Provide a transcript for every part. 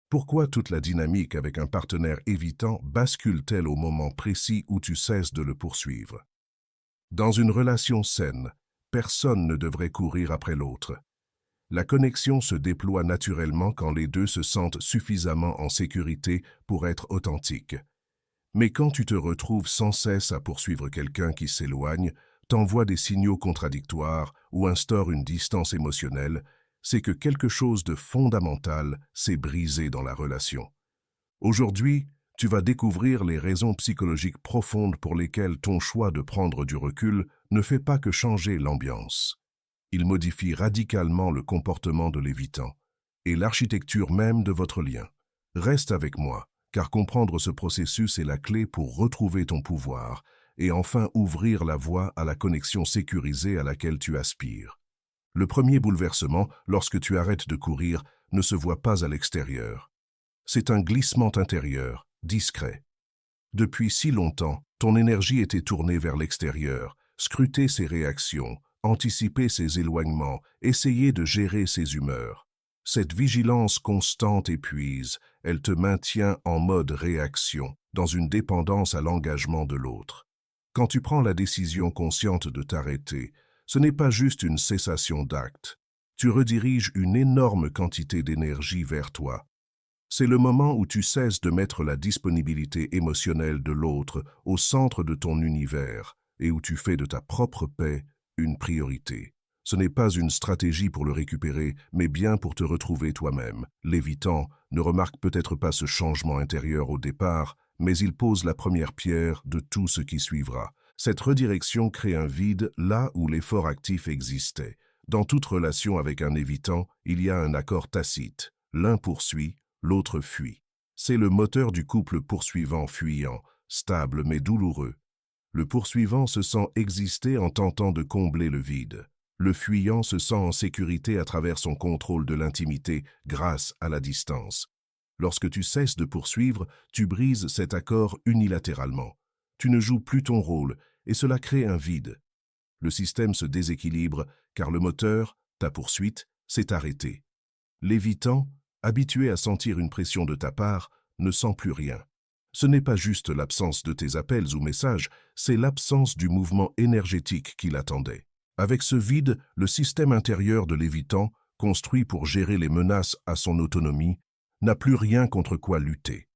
Pourquoi toute la dynamique avec un partenaire évitant bascule-t-elle au moment précis où tu cesses de le poursuivre? Dans une relation saine, personne ne devrait courir après l'autre. La connexion se déploie naturellement quand les deux se sentent suffisamment en sécurité pour être authentiques. Mais quand tu te retrouves sans cesse à poursuivre quelqu'un qui s'éloigne, t'envoie des signaux contradictoires ou instaure une distance émotionnelle, c'est que quelque chose de fondamental s'est brisé dans la relation. Aujourd'hui, tu vas découvrir les raisons psychologiques profondes pour lesquelles ton choix de prendre du recul ne fait pas que changer l'ambiance. Il modifie radicalement le comportement de l'évitant et l'architecture même de votre lien. Reste avec moi, car comprendre ce processus est la clé pour retrouver ton pouvoir et enfin ouvrir la voie à la connexion sécurisée à laquelle tu aspires. Le premier bouleversement, lorsque tu arrêtes de courir, ne se voit pas à l'extérieur. C'est un glissement intérieur, discret. Depuis si longtemps, ton énergie était tournée vers l'extérieur, scruter ses réactions, anticiper ses éloignements, essayer de gérer ses humeurs. Cette vigilance constante épuise, elle te maintient en mode réaction, dans une dépendance à l'engagement de l'autre. Quand tu prends la décision consciente de t'arrêter, ce n'est pas juste une cessation d'acte. Tu rediriges une énorme quantité d'énergie vers toi. C'est le moment où tu cesses de mettre la disponibilité émotionnelle de l'autre au centre de ton univers et où tu fais de ta propre paix une priorité. Ce n'est pas une stratégie pour le récupérer, mais bien pour te retrouver toi-même. L'évitant ne remarque peut-être pas ce changement intérieur au départ, mais il pose la première pierre de tout ce qui suivra. Cette redirection crée un vide là où l'effort actif existait. Dans toute relation avec un évitant, il y a un accord tacite. L'un poursuit, l'autre fuit. C'est le moteur du couple poursuivant-fuyant, stable mais douloureux. Le poursuivant se sent exister en tentant de combler le vide. Le fuyant se sent en sécurité à travers son contrôle de l'intimité grâce à la distance. Lorsque tu cesses de poursuivre, tu brises cet accord unilatéralement. Tu ne joues plus ton rôle et cela crée un vide. Le système se déséquilibre car le moteur, ta poursuite, s'est arrêté. L'évitant, habitué à sentir une pression de ta part, ne sent plus rien. Ce n'est pas juste l'absence de tes appels ou messages, c'est l'absence du mouvement énergétique qui l'attendait. Avec ce vide, le système intérieur de l'évitant, construit pour gérer les menaces à son autonomie, n'a plus rien contre quoi lutter.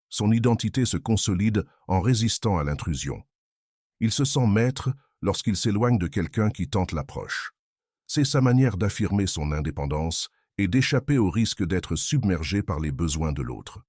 Son identité se consolide en résistant à l'intrusion. Il se sent maître lorsqu'il s'éloigne de quelqu'un qui tente l'approche. C'est sa manière d'affirmer son indépendance et d'échapper au risque d'être submergé par les besoins de l'autre.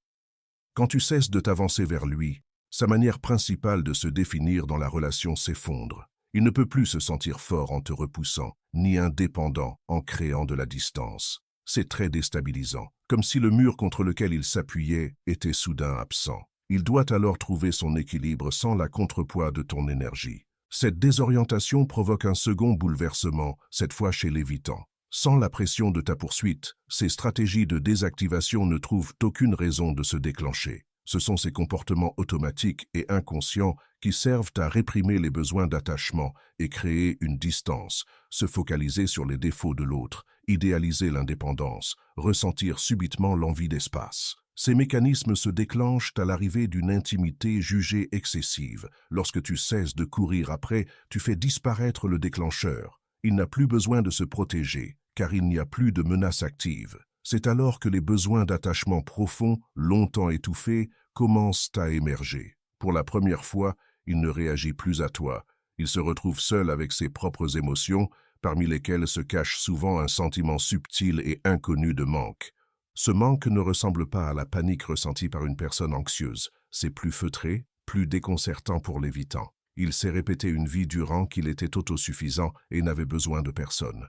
Quand tu cesses de t'avancer vers lui, sa manière principale de se définir dans la relation s'effondre. Il ne peut plus se sentir fort en te repoussant, ni indépendant en créant de la distance. C'est très déstabilisant, comme si le mur contre lequel il s'appuyait était soudain absent. Il doit alors trouver son équilibre sans la contrepoids de ton énergie. Cette désorientation provoque un second bouleversement, cette fois chez l'évitant. Sans la pression de ta poursuite, ces stratégies de désactivation ne trouvent aucune raison de se déclencher. Ce sont ces comportements automatiques et inconscients qui servent à réprimer les besoins d'attachement et créer une distance, se focaliser sur les défauts de l'autre, idéaliser l'indépendance, ressentir subitement l'envie d'espace. Ces mécanismes se déclenchent à l'arrivée d'une intimité jugée excessive. Lorsque tu cesses de courir après, tu fais disparaître le déclencheur. Il n'a plus besoin de se protéger, car il n'y a plus de menace active. C'est alors que les besoins d'attachement profond, longtemps étouffés, commencent à émerger. Pour la première fois, il ne réagit plus à toi. Il se retrouve seul avec ses propres émotions, parmi lesquelles se cache souvent un sentiment subtil et inconnu de manque. Ce manque ne ressemble pas à la panique ressentie par une personne anxieuse. C'est plus feutré, plus déconcertant pour l'évitant. Il s'est répété une vie durant qu'il était autosuffisant et n'avait besoin de personne.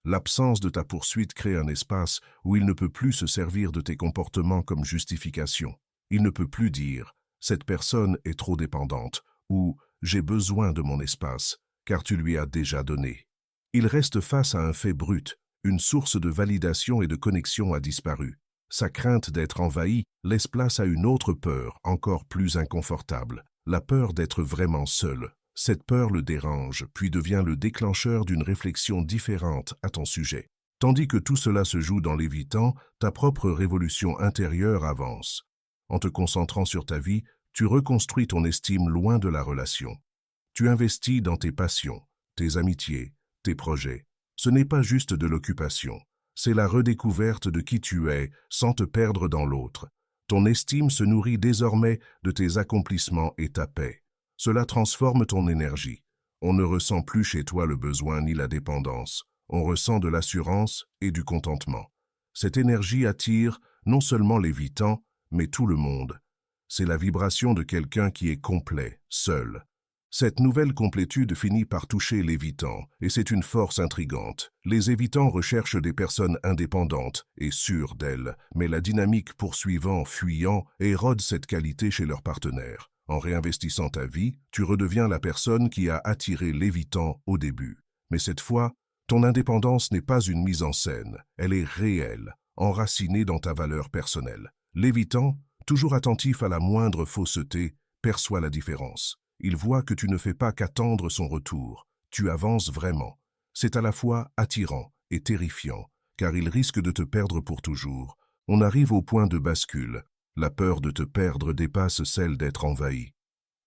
L'absence de ta poursuite crée un espace où il ne peut plus se servir de tes comportements comme justification. Il ne peut plus dire « cette personne est trop dépendante » ou « j'ai besoin de mon espace » car tu lui as déjà donné. Il reste face à un fait brut, une source de validation et de connexion a disparu. Sa crainte d'être envahi laisse place à une autre peur, encore plus inconfortable, la peur d'être vraiment seul. Cette peur le dérange, puis devient le déclencheur d'une réflexion différente à ton sujet. Tandis que tout cela se joue dans l'évitant, ta propre révolution intérieure avance. En te concentrant sur ta vie, tu reconstruis ton estime loin de la relation. Tu investis dans tes passions, tes amitiés, tes projets. Ce n'est pas juste de l'occupation, c'est la redécouverte de qui tu es sans te perdre dans l'autre. Ton estime se nourrit désormais de tes accomplissements et ta paix. Cela transforme ton énergie. On ne ressent plus chez toi le besoin ni la dépendance. On ressent de l'assurance et du contentement. Cette énergie attire non seulement l'évitant, mais tout le monde. C'est la vibration de quelqu'un qui est complet, seul. Cette nouvelle complétude finit par toucher l'évitant, et c'est une force intrigante. Les évitants recherchent des personnes indépendantes et sûres d'elles, mais la dynamique poursuivant-fuyant érode cette qualité chez leurs partenaires. En réinvestissant ta vie, tu redeviens la personne qui a attiré l'évitant au début. Mais cette fois, ton indépendance n'est pas une mise en scène, elle est réelle, enracinée dans ta valeur personnelle. L'évitant, toujours attentif à la moindre fausseté, perçoit la différence. Il voit que tu ne fais pas qu'attendre son retour, tu avances vraiment. C'est à la fois attirant et terrifiant, car il risque de te perdre pour toujours. On arrive au point de bascule. La peur de te perdre dépasse celle d'être envahi.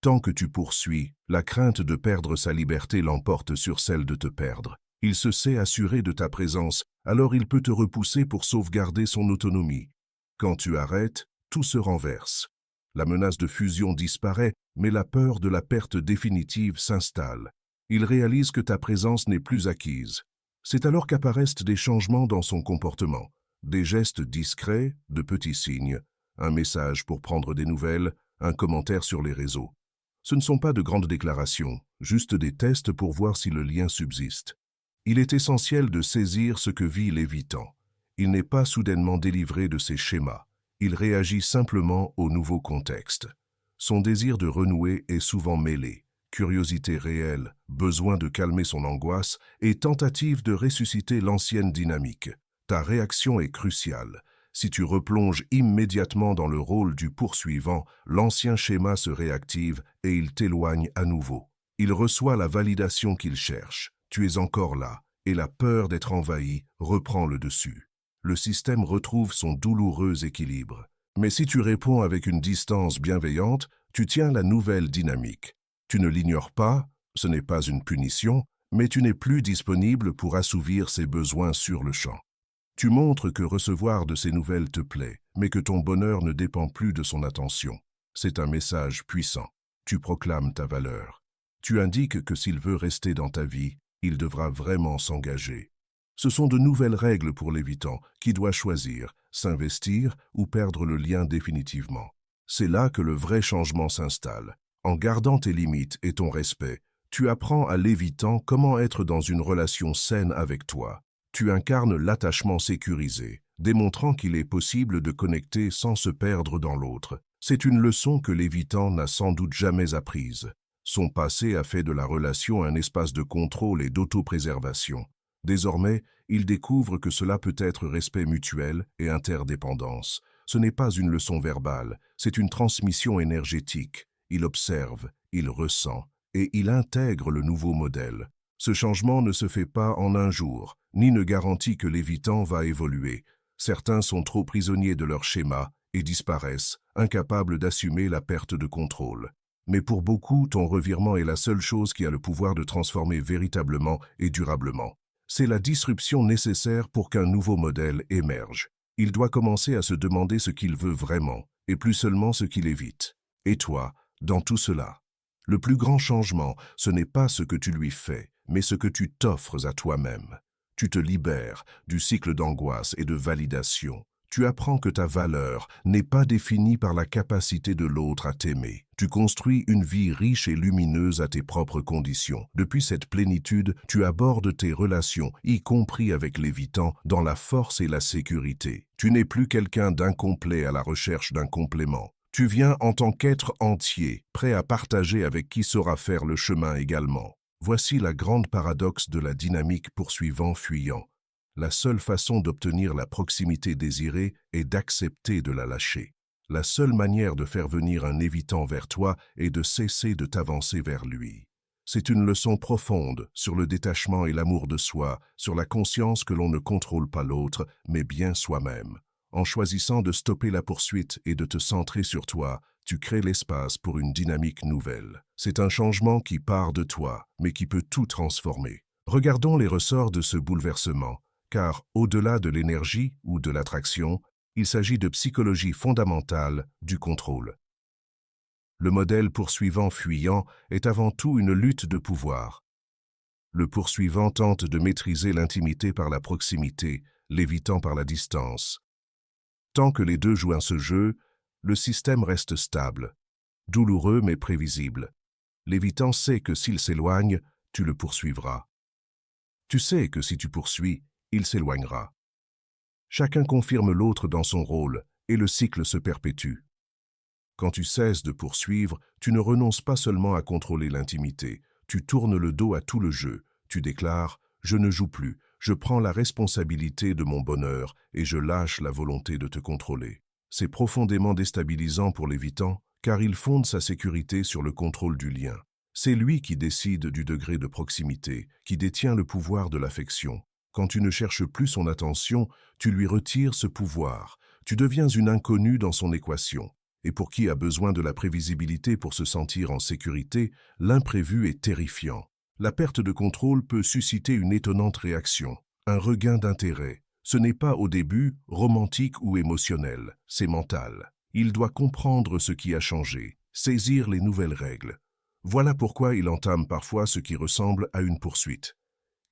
Tant que tu poursuis, la crainte de perdre sa liberté l'emporte sur celle de te perdre. Il se sait assuré de ta présence, alors il peut te repousser pour sauvegarder son autonomie. Quand tu arrêtes, tout se renverse. La menace de fusion disparaît, mais la peur de la perte définitive s'installe. Il réalise que ta présence n'est plus acquise. C'est alors qu'apparaissent des changements dans son comportement, des gestes discrets, de petits signes, un message pour prendre des nouvelles, un commentaire sur les réseaux. Ce ne sont pas de grandes déclarations, juste des tests pour voir si le lien subsiste. Il est essentiel de saisir ce que vit l'évitant. Il n'est pas soudainement délivré de ses schémas. Il réagit simplement au nouveau contexte. Son désir de renouer est souvent mêlé. Curiosité réelle, besoin de calmer son angoisse et tentative de ressusciter l'ancienne dynamique. Ta réaction est cruciale. Si tu replonges immédiatement dans le rôle du poursuivant, l'ancien schéma se réactive et il t'éloigne à nouveau. Il reçoit la validation qu'il cherche. Tu es encore là, et la peur d'être envahi reprend le dessus. Le système retrouve son douloureux équilibre. Mais si tu réponds avec une distance bienveillante, tu tiens la nouvelle dynamique. Tu ne l'ignores pas, ce n'est pas une punition, mais tu n'es plus disponible pour assouvir ses besoins sur le champ. Tu montres que recevoir de ces nouvelles te plaît, mais que ton bonheur ne dépend plus de son attention. C'est un message puissant. Tu proclames ta valeur. Tu indiques que s'il veut rester dans ta vie, il devra vraiment s'engager. Ce sont de nouvelles règles pour l'évitant, qui doit choisir, s'investir ou perdre le lien définitivement. C'est là que le vrai changement s'installe. En gardant tes limites et ton respect, tu apprends à l'évitant comment être dans une relation saine avec toi. Tu incarnes l'attachement sécurisé, démontrant qu'il est possible de connecter sans se perdre dans l'autre. C'est une leçon que l'évitant n'a sans doute jamais apprise. Son passé a fait de la relation un espace de contrôle et d'autopréservation. Désormais, il découvre que cela peut être respect mutuel et interdépendance. Ce n'est pas une leçon verbale, c'est une transmission énergétique. Il observe, il ressent et il intègre le nouveau modèle. Ce changement ne se fait pas en un jour, ni ne garantit que l'évitant va évoluer. Certains sont trop prisonniers de leur schéma et disparaissent, incapables d'assumer la perte de contrôle. Mais pour beaucoup, ton revirement est la seule chose qui a le pouvoir de transformer véritablement et durablement. C'est la disruption nécessaire pour qu'un nouveau modèle émerge. Il doit commencer à se demander ce qu'il veut vraiment, et plus seulement ce qu'il évite. Et toi, dans tout cela, le plus grand changement, ce n'est pas ce que tu lui fais, mais ce que tu t'offres à toi-même. Tu te libères du cycle d'angoisse et de validation. Tu apprends que ta valeur n'est pas définie par la capacité de l'autre à t'aimer. Tu construis une vie riche et lumineuse à tes propres conditions. Depuis cette plénitude, tu abordes tes relations, y compris avec l'évitant, dans la force et la sécurité. Tu n'es plus quelqu'un d'incomplet à la recherche d'un complément. Tu viens en tant qu'être entier, prêt à partager avec qui saura faire le chemin également. Voici la grande paradoxe de la dynamique poursuivant-fuyant. La seule façon d'obtenir la proximité désirée est d'accepter de la lâcher. La seule manière de faire venir un évitant vers toi est de cesser de t'avancer vers lui. C'est une leçon profonde sur le détachement et l'amour de soi, sur la conscience que l'on ne contrôle pas l'autre, mais bien soi-même. En choisissant de stopper la poursuite et de te centrer sur toi, tu crées l'espace pour une dynamique nouvelle. C'est un changement qui part de toi, mais qui peut tout transformer. Regardons les ressorts de ce bouleversement, car au-delà de l'énergie ou de l'attraction, il s'agit de psychologie fondamentale du contrôle. Le modèle poursuivant-fuyant est avant tout une lutte de pouvoir. Le poursuivant tente de maîtriser l'intimité par la proximité, l'évitant par la distance. Tant que les deux jouent à ce jeu, le système reste stable, douloureux mais prévisible. L'évitant sait que s'il s'éloigne, tu le poursuivras. Tu sais que si tu poursuis, il s'éloignera. Chacun confirme l'autre dans son rôle, et le cycle se perpétue. Quand tu cesses de poursuivre, tu ne renonces pas seulement à contrôler l'intimité, tu tournes le dos à tout le jeu, tu déclares « je ne joue plus, je prends la responsabilité de mon bonheur et je lâche la volonté de te contrôler ». C'est profondément déstabilisant pour l'évitant, car il fonde sa sécurité sur le contrôle du lien. C'est lui qui décide du degré de proximité, qui détient le pouvoir de l'affection. Quand tu ne cherches plus son attention, tu lui retires ce pouvoir. Tu deviens une inconnue dans son équation. Et pour qui a besoin de la prévisibilité pour se sentir en sécurité, l'imprévu est terrifiant. La perte de contrôle peut susciter une étonnante réaction, un regain d'intérêt. Ce n'est pas au début romantique ou émotionnel, c'est mental. Il doit comprendre ce qui a changé, saisir les nouvelles règles. Voilà pourquoi il entame parfois ce qui ressemble à une poursuite.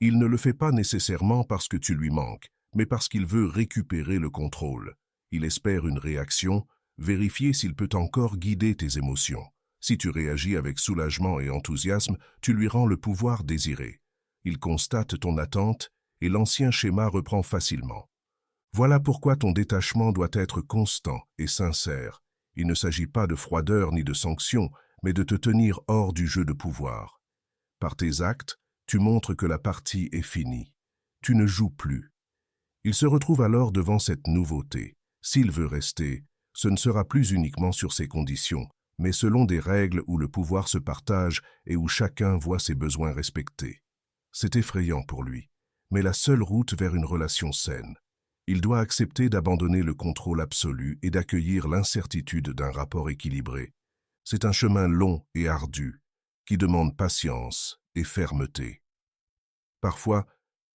Il ne le fait pas nécessairement parce que tu lui manques, mais parce qu'il veut récupérer le contrôle. Il espère une réaction, vérifier s'il peut encore guider tes émotions. Si tu réagis avec soulagement et enthousiasme, tu lui rends le pouvoir désiré. Il constate ton attente et l'ancien schéma reprend facilement. Voilà pourquoi ton détachement doit être constant et sincère. Il ne s'agit pas de froideur ni de sanction, mais de te tenir hors du jeu de pouvoir. Par tes actes, tu montres que la partie est finie. Tu ne joues plus. Il se retrouve alors devant cette nouveauté. S'il veut rester, ce ne sera plus uniquement sur ses conditions, mais selon des règles où le pouvoir se partage et où chacun voit ses besoins respectés. C'est effrayant pour lui, mais la seule route vers une relation saine. Il doit accepter d'abandonner le contrôle absolu et d'accueillir l'incertitude d'un rapport équilibré. C'est un chemin long et ardu, qui demande patience et fermeté. Parfois,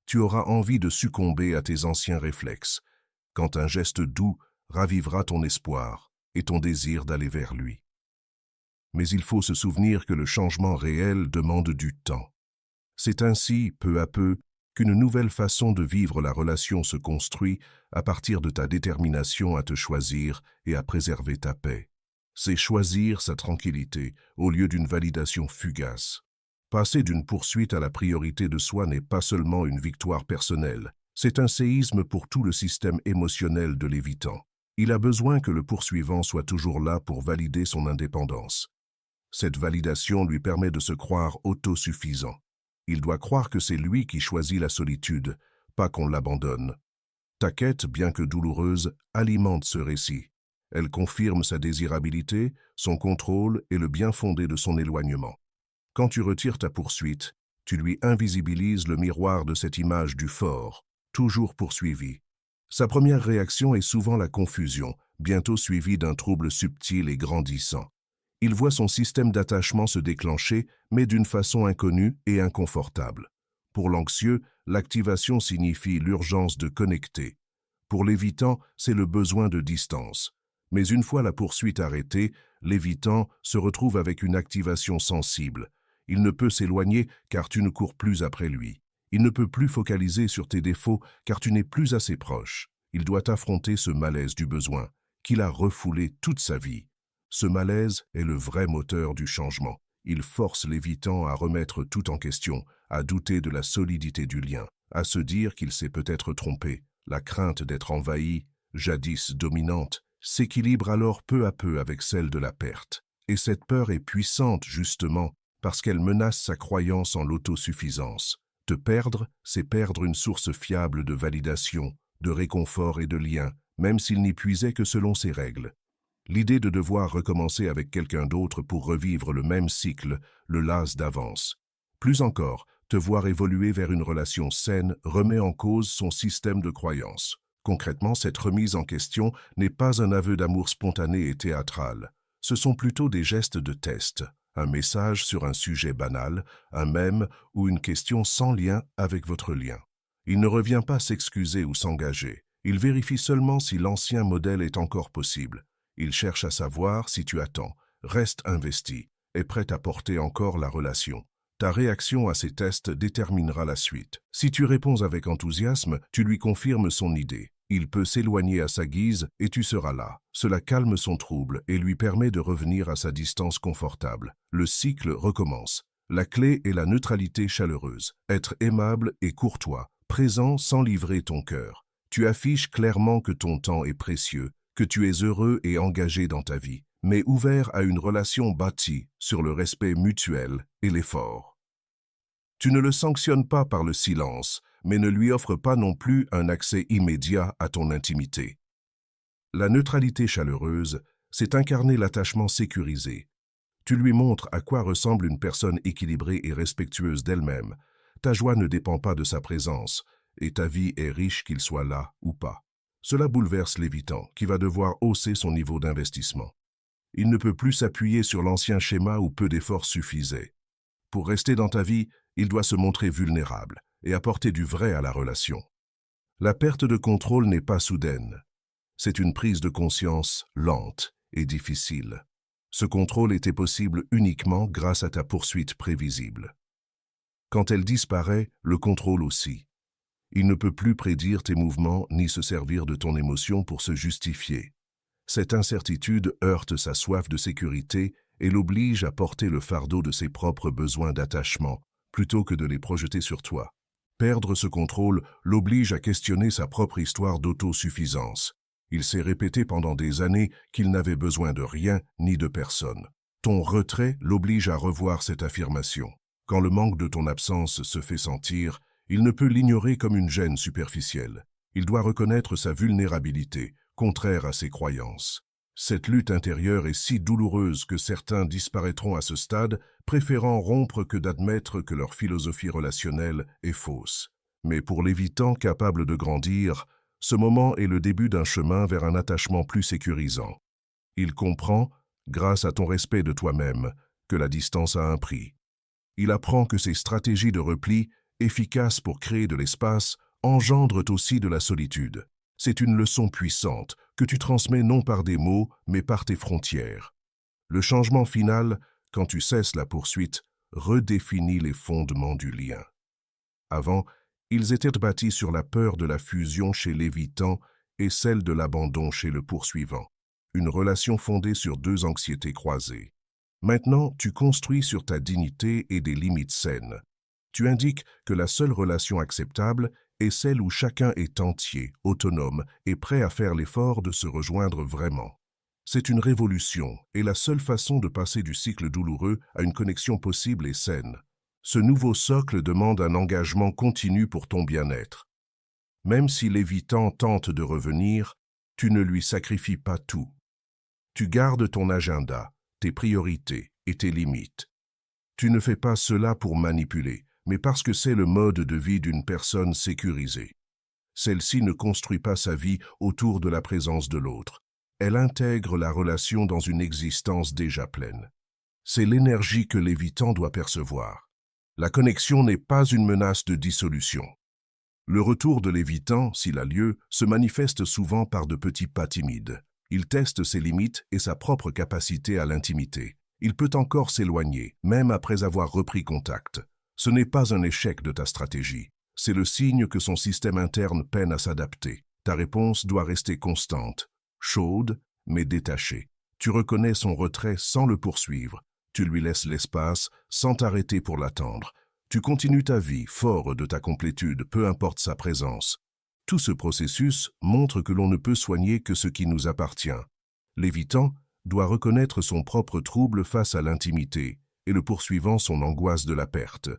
tu auras envie de succomber à tes anciens réflexes, quand un geste doux ravivera ton espoir et ton désir d'aller vers lui. Mais il faut se souvenir que le changement réel demande du temps. C'est ainsi, peu à peu, qu'une nouvelle façon de vivre la relation se construit à partir de ta détermination à te choisir et à préserver ta paix. C'est choisir sa tranquillité au lieu d'une validation fugace. Passer d'une poursuite à la priorité de soi n'est pas seulement une victoire personnelle, c'est un séisme pour tout le système émotionnel de l'évitant. Il a besoin que le poursuivant soit toujours là pour valider son indépendance. Cette validation lui permet de se croire autosuffisant. Il doit croire que c'est lui qui choisit la solitude, pas qu'on l'abandonne. Ta quête, bien que douloureuse, alimente ce récit. Elle confirme sa désirabilité, son contrôle et le bien fondé de son éloignement. Quand tu retires ta poursuite, tu lui invisibilises le miroir de cette image du fort, toujours poursuivi. Sa première réaction est souvent la confusion, bientôt suivie d'un trouble subtil et grandissant. Il voit son système d'attachement se déclencher, mais d'une façon inconnue et inconfortable. Pour l'anxieux, l'activation signifie l'urgence de connecter. Pour l'évitant, c'est le besoin de distance. Mais une fois la poursuite arrêtée, l'évitant se retrouve avec une activation sensible. Il ne peut s'éloigner car tu ne cours plus après lui. Il ne peut plus focaliser sur tes défauts car tu n'es plus assez proche. Il doit affronter ce malaise du besoin, qu'il a refoulé toute sa vie. Ce malaise est le vrai moteur du changement. Il force l'évitant à remettre tout en question, à douter de la solidité du lien, à se dire qu'il s'est peut-être trompé. La crainte d'être envahi, jadis dominante, s'équilibre alors peu à peu avec celle de la perte. Et cette peur est puissante justement parce qu'elle menace sa croyance en l'autosuffisance. Te perdre, c'est perdre une source fiable de validation, de réconfort et de lien, même s'il n'y puisait que selon ses règles. L'idée de devoir recommencer avec quelqu'un d'autre pour revivre le même cycle le lasse d'avance. Plus encore, te voir évoluer vers une relation saine remet en cause son système de croyance. Concrètement, cette remise en question n'est pas un aveu d'amour spontané et théâtral. Ce sont plutôt des gestes de test, un message sur un sujet banal, un mème ou une question sans lien avec votre lien. Il ne revient pas s'excuser ou s'engager. Il vérifie seulement si l'ancien modèle est encore possible. Il cherche à savoir si tu attends, reste investi, est prêt à porter encore la relation. Ta réaction à ces tests déterminera la suite. Si tu réponds avec enthousiasme, tu lui confirmes son idée. Il peut s'éloigner à sa guise et tu seras là. Cela calme son trouble et lui permet de revenir à sa distance confortable. Le cycle recommence. La clé est la neutralité chaleureuse. Être aimable et courtois, présent sans livrer ton cœur. Tu affiches clairement que ton temps est précieux, que tu es heureux et engagé dans ta vie, mais ouvert à une relation bâtie sur le respect mutuel et l'effort. Tu ne le sanctionnes pas par le silence, mais ne lui offres pas non plus un accès immédiat à ton intimité. La neutralité chaleureuse, c'est incarner l'attachement sécurisé. Tu lui montres à quoi ressemble une personne équilibrée et respectueuse d'elle-même. Ta joie ne dépend pas de sa présence, et ta vie est riche qu'il soit là ou pas. Cela bouleverse l'évitant, qui va devoir hausser son niveau d'investissement. Il ne peut plus s'appuyer sur l'ancien schéma où peu d'efforts suffisaient. Pour rester dans ta vie, il doit se montrer vulnérable et apporter du vrai à la relation. La perte de contrôle n'est pas soudaine. C'est une prise de conscience lente et difficile. Ce contrôle était possible uniquement grâce à ta poursuite prévisible. Quand elle disparaît, le contrôle aussi. Il ne peut plus prédire tes mouvements ni se servir de ton émotion pour se justifier. Cette incertitude heurte sa soif de sécurité et l'oblige à porter le fardeau de ses propres besoins d'attachement, plutôt que de les projeter sur toi. Perdre ce contrôle l'oblige à questionner sa propre histoire d'autosuffisance. Il s'est répété pendant des années qu'il n'avait besoin de rien ni de personne. Ton retrait l'oblige à revoir cette affirmation. Quand le manque de ton absence se fait sentir, il ne peut l'ignorer comme une gêne superficielle. Il doit reconnaître sa vulnérabilité, contraire à ses croyances. Cette lutte intérieure est si douloureuse que certains disparaîtront à ce stade, préférant rompre que d'admettre que leur philosophie relationnelle est fausse. Mais pour l'évitant capable de grandir, ce moment est le début d'un chemin vers un attachement plus sécurisant. Il comprend, grâce à ton respect de toi-même, que la distance a un prix. Il apprend que ces stratégies de repli, efficaces pour créer de l'espace, engendrent aussi de la solitude. C'est une leçon puissante que tu transmets non par des mots, mais par tes frontières. Le changement final, quand tu cesses la poursuite, redéfinit les fondements du lien. Avant, ils étaient bâtis sur la peur de la fusion chez l'évitant et celle de l'abandon chez le poursuivant. Une relation fondée sur deux anxiétés croisées. Maintenant, tu construis sur ta dignité et des limites saines. Tu indiques que la seule relation acceptable est celle où chacun est entier, autonome et prêt à faire l'effort de se rejoindre vraiment. C'est une révolution et la seule façon de passer du cycle douloureux à une connexion possible et saine. Ce nouveau socle demande un engagement continu pour ton bien-être. Même si l'évitant tente de revenir, tu ne lui sacrifies pas tout. Tu gardes ton agenda, tes priorités et tes limites. Tu ne fais pas cela pour manipuler, mais parce que c'est le mode de vie d'une personne sécurisée. Celle-ci ne construit pas sa vie autour de la présence de l'autre. Elle intègre la relation dans une existence déjà pleine. C'est l'énergie que l'évitant doit percevoir. La connexion n'est pas une menace de dissolution. Le retour de l'évitant, s'il a lieu, se manifeste souvent par de petits pas timides. Il teste ses limites et sa propre capacité à l'intimité. Il peut encore s'éloigner, même après avoir repris contact. Ce n'est pas un échec de ta stratégie. C'est le signe que son système interne peine à s'adapter. Ta réponse doit rester constante, chaude, mais détachée. Tu reconnais son retrait sans le poursuivre. Tu lui laisses l'espace sans t'arrêter pour l'attendre. Tu continues ta vie, fort de ta complétude, peu importe sa présence. Tout ce processus montre que l'on ne peut soigner que ce qui nous appartient. L'évitant doit reconnaître son propre trouble face à l'intimité et le poursuivant son angoisse de la perte.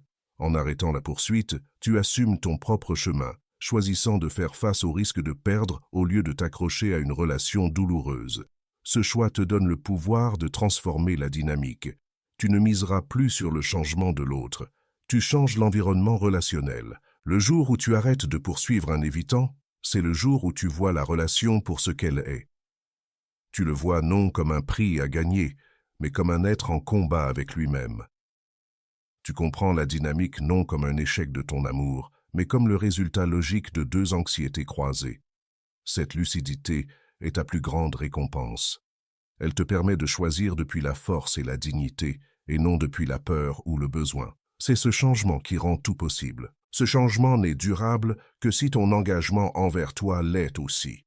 En arrêtant la poursuite, tu assumes ton propre chemin, choisissant de faire face au risque de perdre au lieu de t'accrocher à une relation douloureuse. Ce choix te donne le pouvoir de transformer la dynamique. Tu ne miseras plus sur le changement de l'autre. Tu changes l'environnement relationnel. Le jour où tu arrêtes de poursuivre un évitant, c'est le jour où tu vois la relation pour ce qu'elle est. Tu le vois non comme un prix à gagner, mais comme un être en combat avec lui-même. Tu comprends la dynamique non comme un échec de ton amour, mais comme le résultat logique de deux anxiétés croisées. Cette lucidité est ta plus grande récompense. Elle te permet de choisir depuis la force et la dignité, et non depuis la peur ou le besoin. C'est ce changement qui rend tout possible. Ce changement n'est durable que si ton engagement envers toi l'est aussi.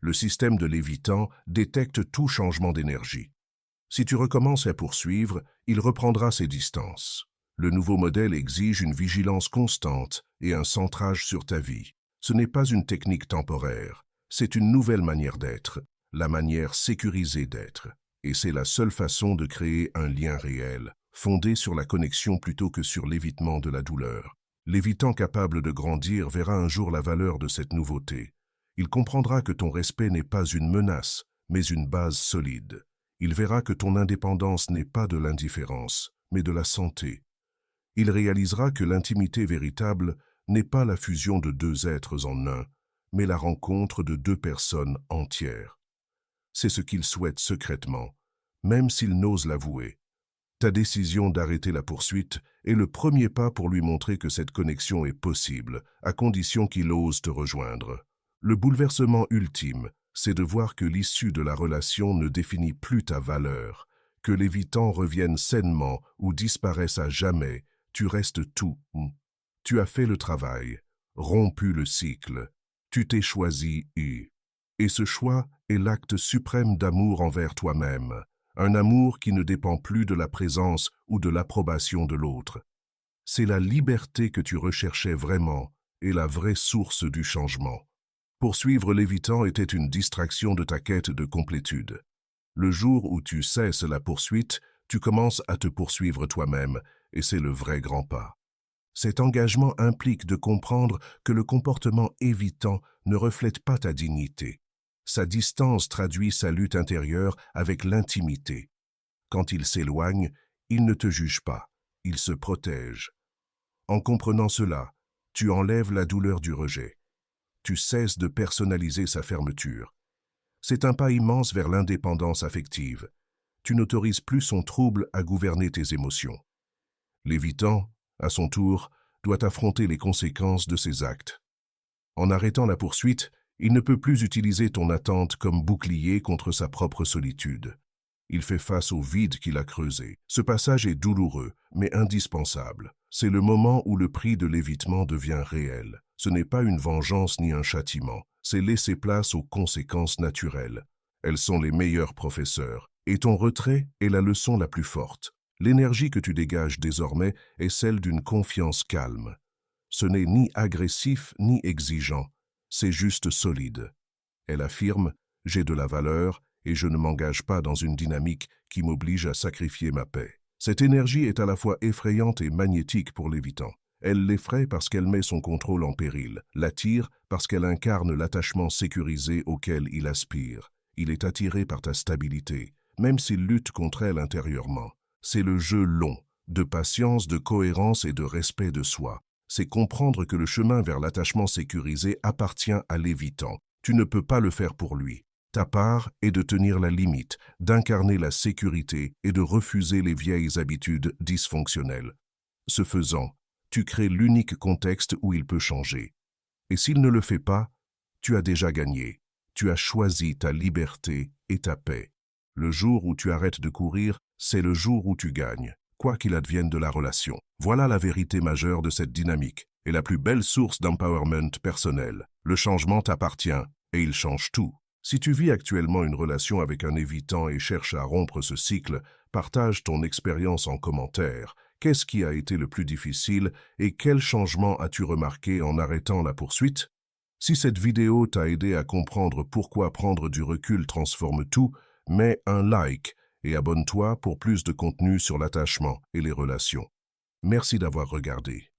Le système de l'évitant détecte tout changement d'énergie. Si tu recommences à poursuivre, il reprendra ses distances. Le nouveau modèle exige une vigilance constante et un centrage sur ta vie. Ce n'est pas une technique temporaire, c'est une nouvelle manière d'être, la manière sécurisée d'être. Et c'est la seule façon de créer un lien réel, fondé sur la connexion plutôt que sur l'évitement de la douleur. L'évitant capable de grandir verra un jour la valeur de cette nouveauté. Il comprendra que ton respect n'est pas une menace, mais une base solide. Il verra que ton indépendance n'est pas de l'indifférence, mais de la santé. Il réalisera que l'intimité véritable n'est pas la fusion de deux êtres en un, mais la rencontre de deux personnes entières. C'est ce qu'il souhaite secrètement, même s'il n'ose l'avouer. Ta décision d'arrêter la poursuite est le premier pas pour lui montrer que cette connexion est possible, à condition qu'il ose te rejoindre. Le bouleversement ultime, c'est de voir que l'issue de la relation ne définit plus ta valeur, que l'évitant revienne sainement ou disparaisse à jamais. Tu restes tout. Tu as fait le travail, rompu le cycle. Tu t'es choisi eu. Et ce choix est l'acte suprême d'amour envers toi-même, un amour qui ne dépend plus de la présence ou de l'approbation de l'autre. C'est la liberté que tu recherchais vraiment et la vraie source du changement. Poursuivre l'évitant était une distraction de ta quête de complétude. Le jour où tu cesses la poursuite, tu commences à te poursuivre toi-même, et c'est le vrai grand pas. Cet engagement implique de comprendre que le comportement évitant ne reflète pas ta dignité. Sa distance traduit sa lutte intérieure avec l'intimité. Quand il s'éloigne, il ne te juge pas, il se protège. En comprenant cela, tu enlèves la douleur du rejet. Tu cesses de personnaliser sa fermeture. C'est un pas immense vers l'indépendance affective. Tu n'autorises plus son trouble à gouverner tes émotions. L'évitant, à son tour, doit affronter les conséquences de ses actes. En arrêtant la poursuite, il ne peut plus utiliser ton attente comme bouclier contre sa propre solitude. Il fait face au vide qu'il a creusé. Ce passage est douloureux, mais indispensable. C'est le moment où le prix de l'évitement devient réel. Ce n'est pas une vengeance ni un châtiment, c'est laisser place aux conséquences naturelles. Elles sont les meilleurs professeurs, et ton retrait est la leçon la plus forte. L'énergie que tu dégages désormais est celle d'une confiance calme. Ce n'est ni agressif ni exigeant, c'est juste solide. Elle affirme « j'ai de la valeur et je ne m'engage pas dans une dynamique qui m'oblige à sacrifier ma paix ». Cette énergie est à la fois effrayante et magnétique pour l'évitant. Elle l'effraie parce qu'elle met son contrôle en péril, l'attire parce qu'elle incarne l'attachement sécurisé auquel il aspire. Il est attiré par ta stabilité, même s'il lutte contre elle intérieurement. C'est le jeu long, de patience, de cohérence et de respect de soi. C'est comprendre que le chemin vers l'attachement sécurisé appartient à l'évitant. Tu ne peux pas le faire pour lui. Ta part est de tenir la limite, d'incarner la sécurité et de refuser les vieilles habitudes dysfonctionnelles. Ce faisant, tu crées l'unique contexte où il peut changer. Et s'il ne le fait pas, tu as déjà gagné. Tu as choisi ta liberté et ta paix. Le jour où tu arrêtes de courir, c'est le jour où tu gagnes, quoi qu'il advienne de la relation. Voilà la vérité majeure de cette dynamique et la plus belle source d'empowerment personnel. Le changement t'appartient et il change tout. Si tu vis actuellement une relation avec un évitant et cherches à rompre ce cycle, partage ton expérience en commentaire. Qu'est-ce qui a été le plus difficile et quel changement as-tu remarqué en arrêtant la poursuite? Si cette vidéo t'a aidé à comprendre pourquoi prendre du recul transforme tout, mets un like et abonne-toi pour plus de contenu sur l'attachement et les relations. Merci d'avoir regardé.